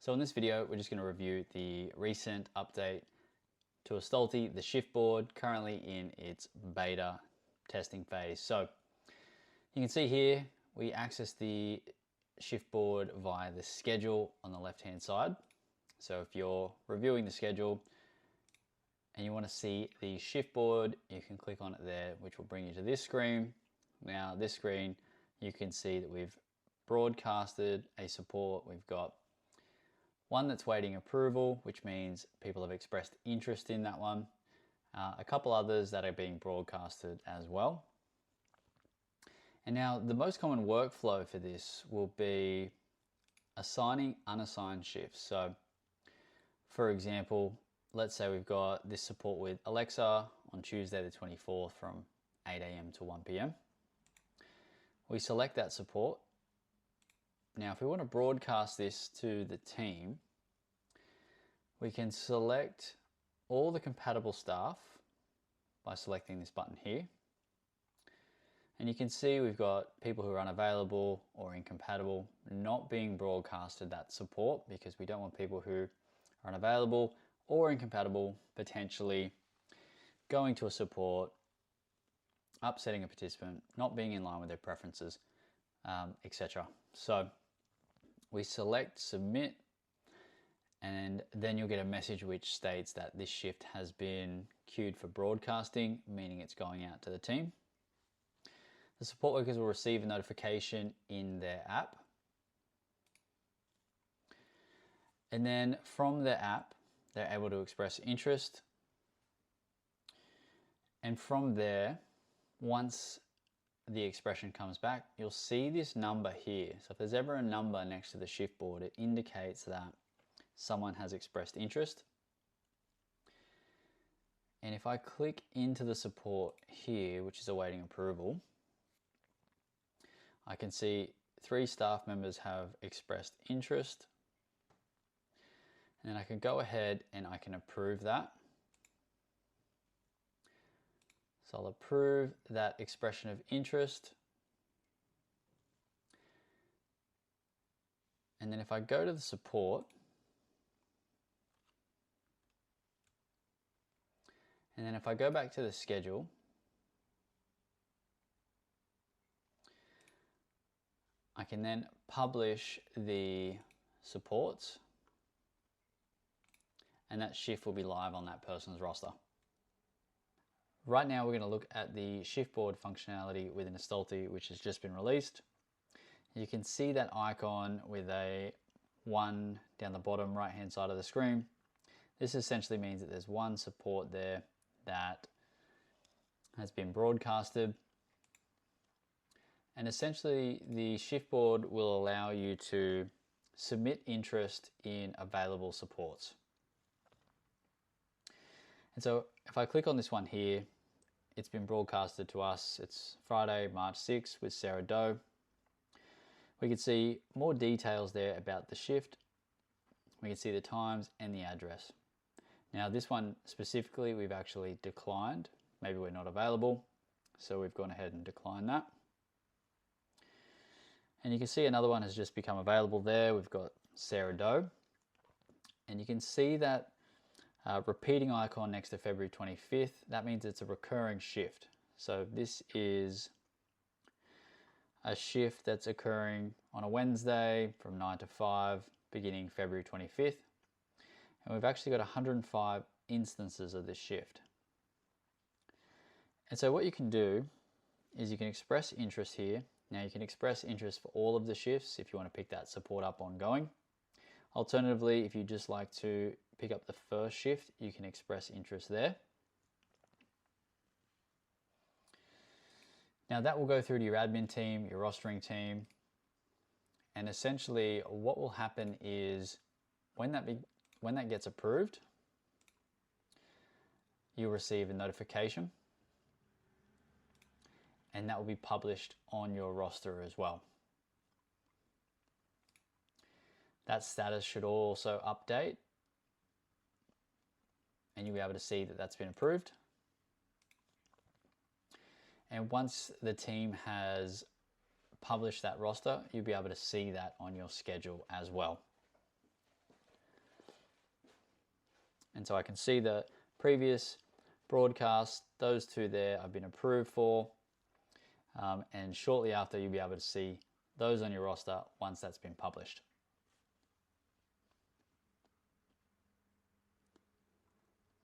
So in this video, we're just going to review the recent update to Astalty, the shift board, currently in its beta testing phase. So you can see here, we access the shift board via the schedule on the left-hand side. So if you're reviewing the schedule and you want to see the shift board, you can click on it there, which will bring you to this screen. Now this screen, you can see that we've broadcasted a support. We've got one that's waiting approval, which means people have expressed interest in that one. A couple others that are being broadcasted as well. And now the most common workflow for this will be assigning unassigned shifts. So for example, let's say we've got this support with Alexa on Tuesday the 24th from 8 AM to 1 PM. We select that support. Now, if we want to broadcast this to the team, we can select all the compatible staff by selecting this button here. And you can see we've got people who are unavailable or incompatible not being broadcasted that support, because we don't want people who are unavailable or incompatible potentially going to a support, upsetting a participant, not being in line with their preferences, etc. So we select submit, and then you'll get a message which states that this shift has been queued for broadcasting, meaning it's going out to the team. The support workers will receive a notification in their app. And then from their app, they're able to express interest. And from there, once the expression comes back, you'll see this number here. So if there's ever a number next to the shift board, it indicates that someone has expressed interest. And if I click into the support here, which is awaiting approval, I can see 3 staff members have expressed interest. And then I can go ahead and I can approve that. So I'll approve that expression of interest. And then if I go to the support, and then if I go back to the schedule, I can then publish the supports, and that shift will be live on that person's roster. Right now, we're going to look at the shift board functionality within Astalty, which has just been released. You can see that icon with a 1 down the bottom right-hand side of the screen. This essentially means that there's one support there that has been broadcasted. And essentially, the shift board will allow you to submit interest in available supports. And so if I click on this one here, it's been broadcasted to us. It's Friday, March 6th with Sarah Doe. We can see more details there about the shift. We can see the times and the address. Now this one specifically, we've actually declined. Maybe we're not available. So we've gone ahead and declined that. And you can see another one has just become available there. We've got Sarah Doe. And you can see that repeating icon next to February 25th, that means it's a recurring shift. So this is a shift that's occurring on a Wednesday from 9 to 5, beginning February 25th. And we've actually got 105 instances of this shift. And so what you can do is you can express interest here. Now you can express interest for all of the shifts if you want to pick that support up ongoing. Alternatively, if you just like to pick up the first shift, you can express interest there. Now that will go through to your admin team, your rostering team, and essentially what will happen is when that gets approved, you'll receive a notification, and that will be published on your roster as well. That status should also update, and you'll be able to see that that's been approved. And once the team has published that roster, you'll be able to see that on your schedule as well. And so I can see the previous broadcast, those two there I've been approved for. And shortly after, you'll be able to see those on your roster once that's been published.